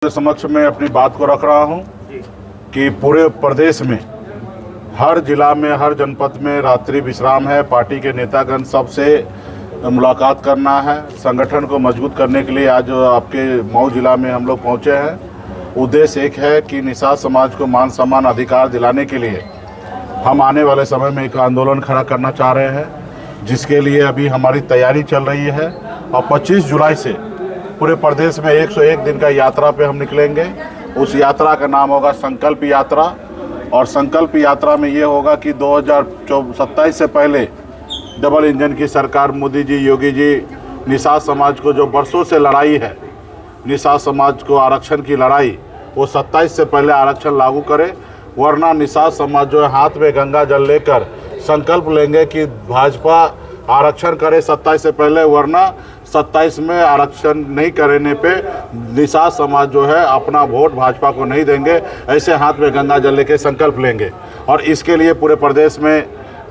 समक्ष में अपनी बात को रख रहा हूं कि पूरे प्रदेश में हर जिला में हर जनपद में रात्रि विश्राम है। पार्टी के नेतागण सबसे मुलाकात करना है। संगठन को मजबूत करने के लिए आज आपके मऊ जिला में हम लोग पहुंचे हैं। उद्देश्य एक है कि निषाद समाज को मान सम्मान अधिकार दिलाने के लिए हम आने वाले समय में एक आंदोलन खड़ा करना चाह रहे हैं, जिसके लिए अभी हमारी तैयारी चल रही है। और 25 जुलाई से पूरे प्रदेश में 101 दिन का यात्रा पे हम निकलेंगे। उस यात्रा का नाम होगा संकल्प यात्रा। और संकल्प यात्रा में ये होगा कि 2027 से पहले डबल इंजन की सरकार, मोदी जी, योगी जी, निषाद समाज को जो बरसों से लड़ाई है, निषाद समाज को आरक्षण की लड़ाई, वो 27 से पहले आरक्षण लागू करे। वरना निषाद समाज जो है हाथ में गंगा जल लेकर संकल्प लेंगे कि भाजपा आरक्षण करे 27 से पहले, वरना 27 में आरक्षण नहीं करने पे निषाद समाज जो है अपना वोट भाजपा को नहीं देंगे। ऐसे हाथ में गंगा जल लेके संकल्प लेंगे। और इसके लिए पूरे प्रदेश में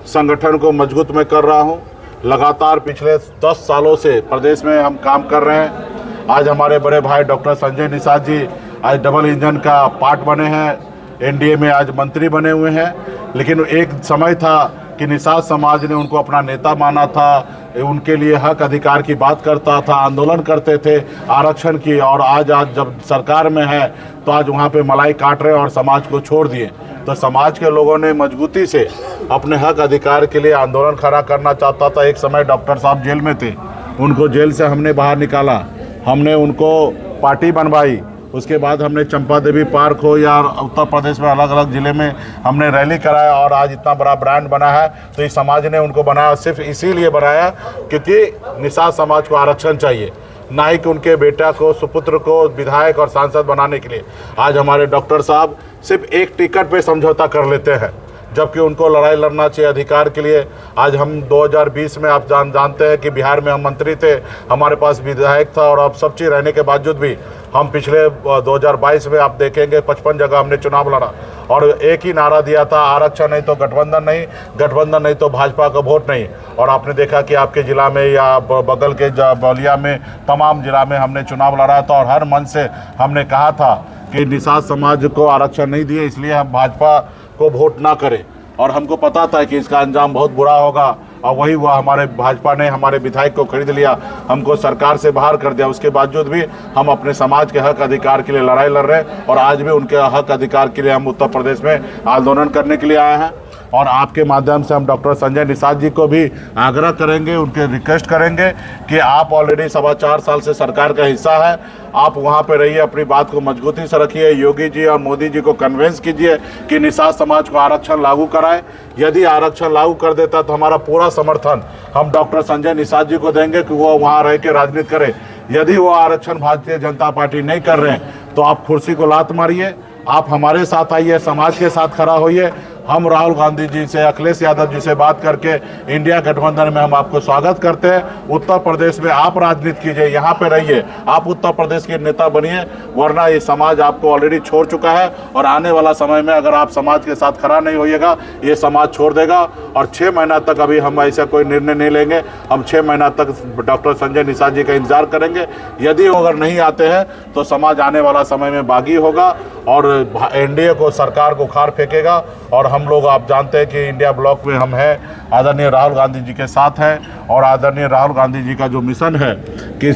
संगठन को मजबूत मैं कर रहा हूं। लगातार पिछले 10 सालों से प्रदेश में हम काम कर रहे हैं। आज हमारे बड़े भाई डॉक्टर संजय निषाद जी आज डबल इंजन का पार्ट बने हैं, एनडीए में आज मंत्री बने हुए हैं। लेकिन एक समय था कि निषाद समाज ने उनको अपना नेता माना था, उनके लिए हक अधिकार की बात करता था, आंदोलन करते थे आरक्षण की। और आज जब सरकार में है तो आज वहाँ पे मलाई काट रहे हैं और समाज को छोड़ दिए। तो समाज के लोगों ने मजबूती से अपने हक अधिकार के लिए आंदोलन खड़ा करना चाहता था। एक समय डॉक्टर साहब जेल में थे, उनको जेल से हमने बाहर निकाला, हमने उनको पार्टी बनवाई। उसके बाद हमने चंपा देवी पार्क हो या उत्तर प्रदेश में अलग अलग ज़िले में हमने रैली कराया और आज इतना बड़ा ब्रांड बना है। तो इस समाज ने उनको बनाया, सिर्फ इसीलिए बनाया क्योंकि निषाद समाज को आरक्षण चाहिए, ना ही कि उनके बेटा को, सुपुत्र को विधायक और सांसद बनाने के लिए। आज हमारे डॉक्टर साहब सिर्फ एक टिकट पे समझौता कर लेते हैं, जबकि उनको लड़ाई लड़ना चाहिए अधिकार के लिए। आज हम 2020 में आप जानते हैं कि बिहार में हम मंत्री थे, हमारे पास विधायक था और अब सब चीज़ रहने के बावजूद भी हम पिछले 2022 में आप देखेंगे 55 जगह हमने चुनाव लड़ा और एक ही नारा दिया था, आरक्षण नहीं तो गठबंधन नहीं, गठबंधन नहीं तो भाजपा का वोट नहीं। और आपने देखा कि आपके ज़िला में या बगल के बलिया में, तमाम जिला में हमने चुनाव लड़ा था और हर मन से हमने कहा था कि निषाद समाज को आरक्षण नहीं दिए, इसलिए हम भाजपा को वोट ना करें। और हमको पता था कि इसका अंजाम बहुत बुरा होगा और वही हुआ। हमारे भाजपा ने हमारे विधायक को खरीद लिया, हमको सरकार से बाहर कर दिया। उसके बावजूद भी हम अपने समाज के हक अधिकार के लिए लड़ाई लड़ रहे हैं और आज भी उनके हक अधिकार के लिए हम उत्तर प्रदेश में आंदोलन करने के लिए आए हैं। और आपके माध्यम से हम डॉक्टर संजय निषाद जी को भी आग्रह करेंगे, उनके रिक्वेस्ट करेंगे कि आप ऑलरेडी 4.25 साल से सरकार का हिस्सा है, आप वहाँ पे रहिए, अपनी बात को मजबूती से रखिए। योगी जी और मोदी जी को कन्विंस कीजिए कि निषाद समाज को आरक्षण लागू कराए। यदि आरक्षण लागू कर देता तो हमारा पूरा समर्थन हम डॉक्टर संजय निषाद जी को देंगे कि वो वहाँ रह के राजनीति करें। यदि वो आरक्षण भारतीय जनता पार्टी नहीं कर रहे हैं तो आप कुर्सी को लात मारिए, आप हमारे साथ आइए, समाज के साथ खड़ा होइए। हम राहुल गांधी जी से, अखिलेश यादव जी से बात करके इंडिया गठबंधन में हम आपको स्वागत करते हैं। उत्तर प्रदेश में आप राजनीति कीजिए, यहाँ पे रहिए, आप उत्तर प्रदेश के नेता बनिए, वरना ये समाज आपको ऑलरेडी छोड़ चुका है। और आने वाला समय में अगर आप समाज के साथ खड़ा नहीं होइएगा, ये समाज छोड़ देगा। और 6 महीना तक अभी हम ऐसा कोई निर्णय नहीं लेंगे। हम 6 महीना तक डॉक्टर संजय निषाद जी का इंतजार करेंगे। यदि वो अगर नहीं आते हैं तो समाज आने वाला समय में बागी होगा और एनडीए को, सरकार को उखाड़ फेंकेगा। और हम लोग, आप जानते हैं कि इंडिया ब्लॉक में हम हैं, आदरणीय राहुल गांधी जी के साथ हैं। और आदरणीय राहुल गांधी जी का जो मिशन है कि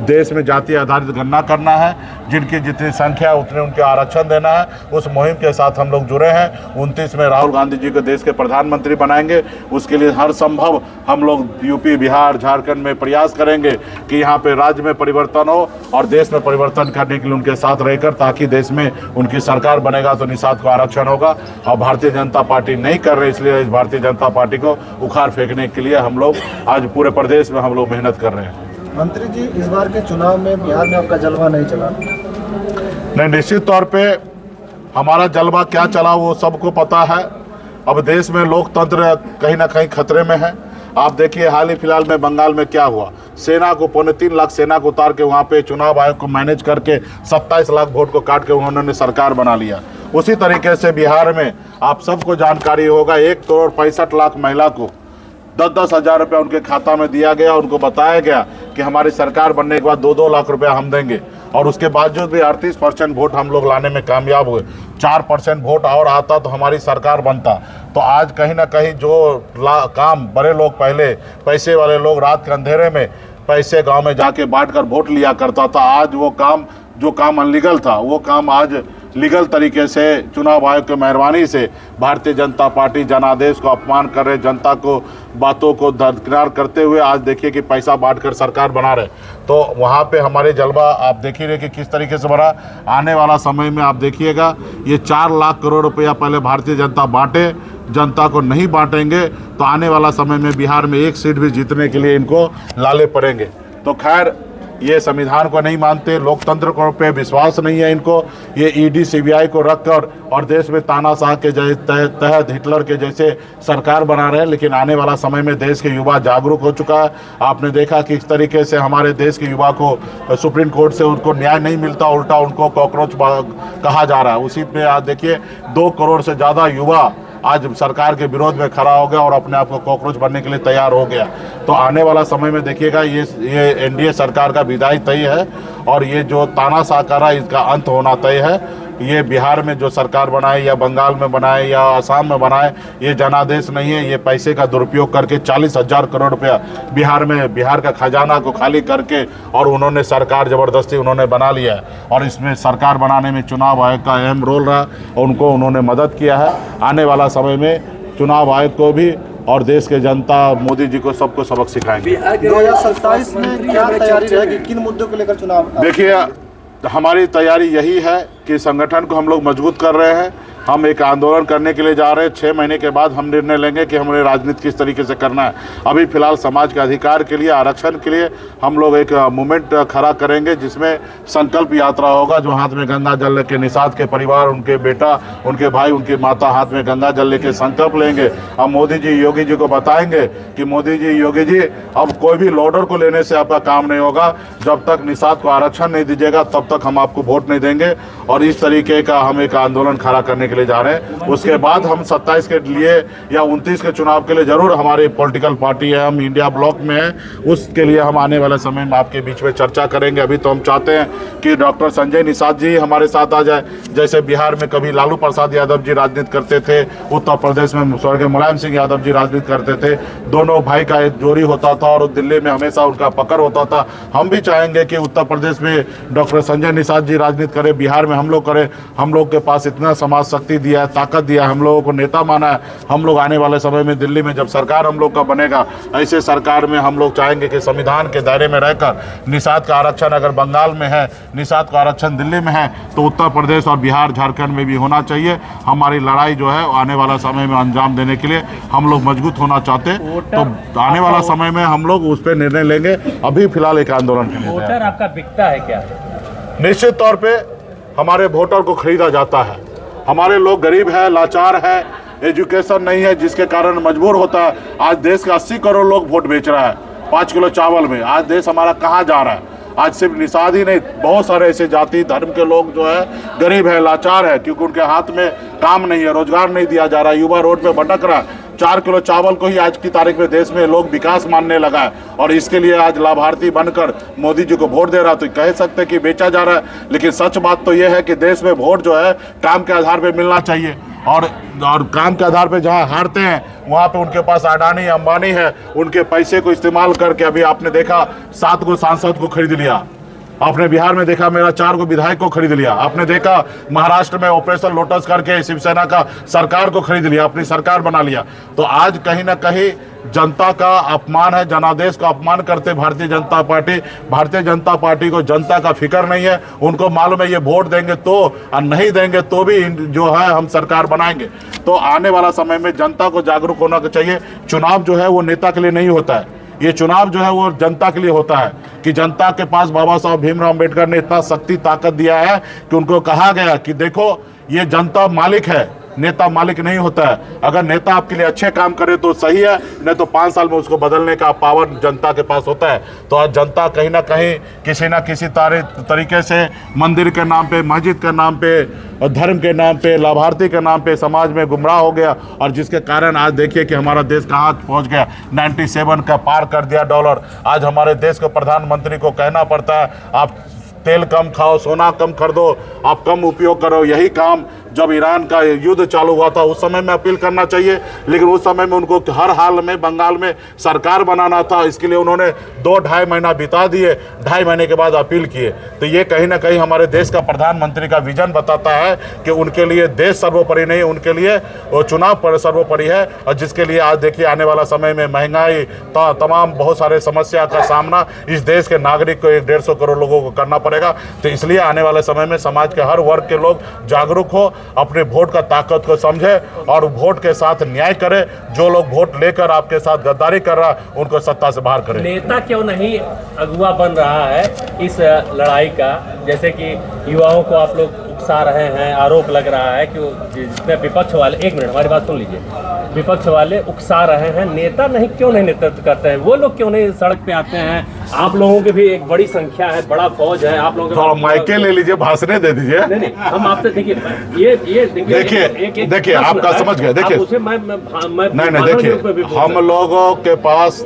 देश में जाति आधारित गणना करना है, जिनकी जितनी संख्या उतने उनके आरक्षण देना है, उस मुहिम के साथ हम लोग जुड़े हैं। 29 में राहुल गांधी जी को देश के प्रधानमंत्री बनाएंगे। उसके लिए हर संभव हम लोग यूपी, बिहार, झारखंड में प्रयास करेंगे कि यहाँ पे राज्य में परिवर्तन हो और देश में परिवर्तन करने के लिए उनके साथ रहकर, ताकि देश में उनकी सरकार बनेगा तो निषाद को आरक्षण होगा। और भारतीय जनता पार्टी नहीं कर रहे, इसलिए इस भारतीय जनता पार्टी को उखाड़ फेंकने के लिए हम लोग आज पूरे प्रदेश में हम लोग मेहनत कर रहे हैं। मंत्री जी, इस बार के चुनाव में बिहार में आपका जलवा नहीं चला? नहीं, निश्चित तौर पे हमारा जलवा क्या चला वो सबको पता है। अब देश में लोकतंत्र कहीं ना कहीं खतरे में है। आप देखिए हाल ही फिलहाल में बंगाल में क्या हुआ, सेना को 3.25 लाख सेना को उतार के वहाँ पे चुनाव आयोग को मैनेज करके 27 लाख वोट को काट के उन्होंने सरकार बना लिया। उसी तरीके से बिहार में आप सबको जानकारी होगा 1,65,00,000 महिला को 10-10 हज़ार रुपया उनके खाता में दिया गया। उनको बताया गया कि हमारी सरकार बनने के बाद 2-2 लाख रुपया हम देंगे। और उसके बावजूद भी 38% वोट हम लोग लाने में कामयाब हुए। 4% वोट और आता तो हमारी सरकार बनता। तो आज कहीं ना कहीं जो काम बड़े लोग पहले, पैसे वाले लोग रात के अंधेरे में पैसे गांव में जाके बांट कर वोट लिया करता था, आज वो काम, जो काम अनलीगल था, वो काम आज लीगल तरीके से चुनाव आयोग की मेहरबानी से भारतीय जनता पार्टी जनादेश को अपमान कर रहे, जनता को बातों को दरकिनार करते हुए आज देखिए कि पैसा बांटकर सरकार बना रहे। तो वहाँ पे हमारे जलवा आप देख ही रहे कि किस तरीके से बना। आने वाला समय में आप देखिएगा ये 4 लाख करोड़ रुपया पहले भारतीय जनता बांटे, जनता को नहीं बांटेंगे तो आने वाला समय में बिहार में 1 सीट भी जीतने के लिए इनको लाले पड़ेंगे। तो खैर, ये संविधान को नहीं मानते, लोकतंत्र को पे विश्वास नहीं है इनको। ये ईडी सीबीआई को रखकर और देश में तानाशाह के तहत हिटलर के जैसे सरकार बना रहे हैं। लेकिन आने वाला समय में देश के युवा जागरूक हो चुका है। आपने देखा कि इस तरीके से हमारे देश के युवा को सुप्रीम कोर्ट से उनको न्याय नहीं मिलता, उल्टा उनको कॉकरोच कहा जा रहा है। उसी में आज देखिए 2 करोड़ से ज़्यादा युवा आज सरकार के विरोध में खड़ा हो गया और अपने आप को कॉकरोच बनने के लिए तैयार हो गया। तो आने वाला समय में देखिएगा ये एनडीए सरकार का विदाई तय है और ये जो तानाशाह कर रहा है इसका अंत होना तय है। ये बिहार में जो सरकार बनाए या बंगाल में बनाए या आसाम में बनाए, ये जनादेश नहीं है। ये पैसे का दुरुपयोग करके 40,000 करोड़ रुपया बिहार का खजाना को खाली करके और उन्होंने सरकार ज़बरदस्ती उन्होंने बना लिया है। और इसमें सरकार बनाने में चुनाव आयोग का अहम रोल रहा और उनको उन्होंने मदद किया है। आने वाला समय में चुनाव आयोग को भी और देश के जनता, मोदी जी को सबको सबक सिखाएंगे। 2027 में क्या तैयारी रहेगी, किन मुद्दों को लेकर चुनाव? देखिए, हमारी तैयारी यही है कि संगठन को हम लोग मजबूत कर रहे हैं। हम एक आंदोलन करने के लिए जा रहे हैं। 6 महीने के बाद हम निर्णय लेंगे कि हमें राजनीति किस तरीके से करना है। अभी फिलहाल समाज के अधिकार के लिए, आरक्षण के लिए हम लोग एक मूवमेंट खड़ा करेंगे जिसमें संकल्प यात्रा होगा। जो हाथ में गंगा जल लेके निषाद के परिवार, उनके बेटा, उनके भाई, उनकी माता हाथ में गंगा जल लेके संकल्प लेंगे। हम मोदी जी, योगी जी को बताएंगे कि मोदी जी, योगी जी, अब कोई भी लोडर को लेने से आपका काम नहीं होगा। जब तक निषाद को आरक्षण नहीं दीजिएगा तब तक हम आपको वोट नहीं देंगे। और इस तरीके का हम एक आंदोलन खड़ा करने के लिए जा रहे हैं। उसके बाद हम 27 के लिए या 29 के चुनाव के लिए जरूर, हमारी पॉलिटिकल पार्टी है, हम इंडिया ब्लॉक में हैं, उसके लिए हम आने वाले समय में आपके बीच में चर्चा करेंगे। अभी तो हम चाहते हैं कि डॉक्टर संजय निषाद जी हमारे साथ आ जाए। जैसे बिहार में कभी लालू प्रसाद यादव जी राजनीति करते थे, उत्तर प्रदेश में स्वर्गीय मुलायम सिंह यादव जी राजनीति करते थे। दोनों भाई का एक जोड़ी होता था और दिल्ली में हमेशा उनका पकड़ होता था। हम भी चाहेंगे कि उत्तर प्रदेश में डॉक्टर संजय निषाद जी राजनीति करें, बिहार में हम लोग करें। हम लोग के पास इतना समाज शक्ति दिया है, ताकत दिया है, हम लोगों को नेता माना है। हम लोग आने वाले समय में दिल्ली में जब सरकार हम लोग का बनेगा, ऐसे सरकार में हम लोग चाहेंगे कि संविधान के दायरे में रहकर निषाद का आरक्षण अगर बंगाल में है, निषाद का आरक्षण दिल्ली में है, तो उत्तर प्रदेश और बिहार, झारखंड में भी होना चाहिए। हमारी लड़ाई जो है आने वाला समय में अंजाम देने के लिए हम लोग मजबूत होना चाहते। तो आने वाला समय में हम लोग उस पर निर्णय लेंगे। अभी फिलहाल एक आंदोलन के लिए वोटर आपका बिकता है क्या? निश्चित तौर पे हमारे वोटर को खरीदा जाता है। हमारे लोग गरीब है, लाचार है, एजुकेशन नहीं है, जिसके कारण मजबूर होता है। आज देश का 80 करोड़ लोग वोट बेच रहा है 5 किलो चावल में। आज देश हमारा कहाँ जा रहा है? आज सिर्फ निषाद ही नहीं, बहुत सारे ऐसे जाति धर्म के लोग जो है गरीब है, लाचार है, क्योंकि उनके हाथ में काम नहीं है, रोजगार नहीं दिया जा रहा है, युवा रोड पे भटक रहा है। 4 किलो चावल को ही आज की तारीख में देश में लोग विकास मानने लगा है और इसके लिए आज लाभार्थी बनकर मोदी जी को वोट दे रहा है। तो कह सकते हैं कि बेचा जा रहा है, लेकिन सच बात तो यह है कि देश में वोट जो है काम के आधार पर मिलना चाहिए। और काम के आधार पे जहाँ हारते हैं वहाँ पे उनके पास अडानी अंबानी है, उनके पैसे को इस्तेमाल करके अभी आपने देखा 7 को सांसद को खरीद लिया। आपने बिहार में देखा मेरा 4 को विधायक को खरीद लिया। आपने देखा महाराष्ट्र में ऑपरेशन लोटस करके शिवसेना का सरकार को खरीद लिया, अपनी सरकार बना लिया। तो आज कहीं ना कहीं जनता का अपमान है, जनादेश का अपमान करते भारतीय जनता पार्टी। भारतीय जनता पार्टी को जनता का फिक्र नहीं है। उनको मालूम है ये वोट देंगे तो और नहीं देंगे तो भी जो है हम सरकार बनाएंगे। तो आने वाला समय में जनता को जागरूक होना चाहिए। चुनाव जो है वो नेता के लिए नहीं होता है, ये चुनाव जो है वो जनता के लिए होता है। कि जनता के पास बाबा साहब भीमराव अम्बेडकर ने इतना शक्ति ताकत दिया है कि उनको कहा गया कि देखो ये जनता मालिक है, नेता मालिक नहीं होता है। अगर नेता आपके लिए अच्छे काम करे तो सही है, नहीं तो 5 साल में उसको बदलने का पावर जनता के पास होता है। तो आज जनता कहीं ना कहीं किसी ना किसी तरीके से मंदिर के नाम पे, मस्जिद के नाम पे, धर्म के नाम पे, लाभार्थी के नाम पे समाज में गुमराह हो गया। और जिसके कारण आज देखिए कि हमारा देश कहाँ पहुँच गया, 97 का पार कर दिया डॉलर। आज हमारे देश के प्रधानमंत्री को कहना पड़ता है आप तेल कम खाओ, सोना कम खरीदो, आप कम उपयोग करो। यही काम जब ईरान का युद्ध चालू हुआ था उस समय में अपील करना चाहिए, लेकिन उस समय में उनको हर हाल में बंगाल में सरकार बनाना था। इसके लिए उन्होंने 2-2.5 महीना बिता दिए, 2.5 महीने के बाद अपील किए। तो ये कहीं ना कहीं हमारे देश का प्रधानमंत्री का विजन बताता है कि उनके लिए देश सर्वोपरि नहीं, उनके लिए वो चुनाव सर्वोपरि है। और जिसके लिए आज देखिए आने वाला समय में महंगाई, तमाम बहुत सारे समस्या का सामना इस देश के नागरिक को 150 करोड़ लोगों को करना पड़ेगा। तो इसलिए आने वाले समय में समाज के हर वर्ग के लोग जागरूक हो, अपने वोट का ताकत को समझे और वोट के साथ न्याय करे। जो लोग वोट लेकर आपके साथ गद्दारी कर रहा उनको सत्ता से बाहर करे। नेता क्यों नहीं अगुवा बन रहा है इस लड़ाई का? जैसे कि युवाओं को आप लोग उकसा रहे हैं, आरोप लग रहा है कि जितने विपक्ष वाले, एक मिनट हमारी बात सुन लीजिए, विपक्ष वाले उकसा रहे हैं, नेता नहीं क्यों नहीं नेतृत्व करते हैं? वो लोग क्यों नहीं सड़क पे आते हैं? आप लोगों की भी एक बड़ी संख्या है, बड़ा फौज है आप लोगों तो माइके ले लीजिए, भाषण दे दीजिए। नहीं, हम आपसे देखिए देखिए आपका समझ गए। देखिए नहीं देखिए, हम लोगों के पास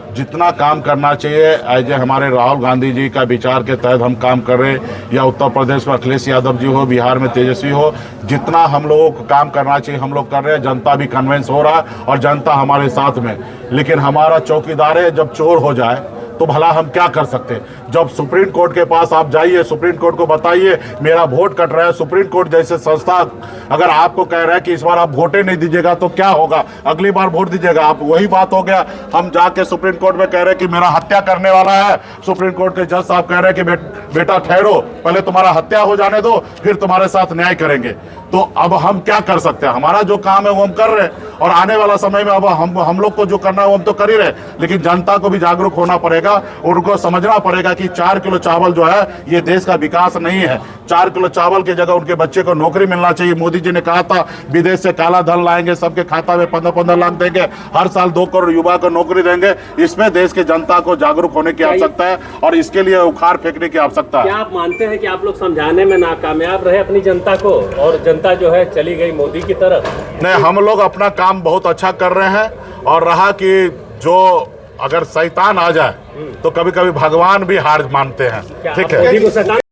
जितना काम करना चाहिए एज हमारे राहुल गांधी जी का विचार के तहत हम काम कर रहे हैं, या उत्तर प्रदेश में अखिलेश यादव जी हो, बिहार में तेजस्वी हो, जितना हम लोगों को काम करना चाहिए हम लोग कर रहे हैं। जनता भी कन्विंस हो रहा है और जनता हमारे साथ में। लेकिन हमारा चौकीदार है, जब चोर हो जाए तो भला हम क्या कर सकते हैं? जब सुप्रीम कोर्ट के पास आप जाइए, सुप्रीम कोर्ट को बताइए मेरा वोट कट रहा है, सुप्रीम कोर्ट जैसे संस्था अगर आपको कह रहा है कि इस बार आप वोटे नहीं दीजिएगा तो क्या होगा, अगली बार वोट दीजिएगा आप। वही बात हो गया, हम जाके सुप्रीम कोर्ट में कह रहे हैं कि मेरा हत्या करने वाला है, सुप्रीम कोर्ट के जज साहब कह रहे हैं कि बेटा ठहरो, पहले तुम्हारा हत्या हो जाने दो, फिर तुम्हारे साथ न्याय करेंगे। तो अब हम क्या कर सकते हैं? हमारा जो काम है वो हम कर रहे हैं, और आने वाला समय में अब हम लोग को जो करना है वो हम तो कर ही रहे, लेकिन जनता को भी जागरूक होना पड़ेगा। उनको समझना पड़ेगा कि 4 किलो चावल जो है ये देश का विकास नहीं है। 4 किलो चावल की जगह उनके बच्चे को नौकरी मिलना चाहिए। मोदी जी ने कहा था विदेश से काला धन लाएंगे, सबके खाता में 15-15 लाख देंगे, हर साल 2 करोड़ युवा को नौकरी देंगे। इसमें देश के जनता को जागरूक होने की आवश्यकता है और इसके लिए उखाड़ फेंकने की आवश्यकता है। क्या आप मानते हैं कि आप लोग समझाने में नाकामयाब रहे अपनी जनता को, और जनता जो है चली गई मोदी की तरफ? नहीं, हम लोग अपना काम बहुत अच्छा कर रहे हैं। और रहा कि जो अगर शैतान आ जाए तो कभी कभी भगवान भी हार मानते हैं। ठीक है।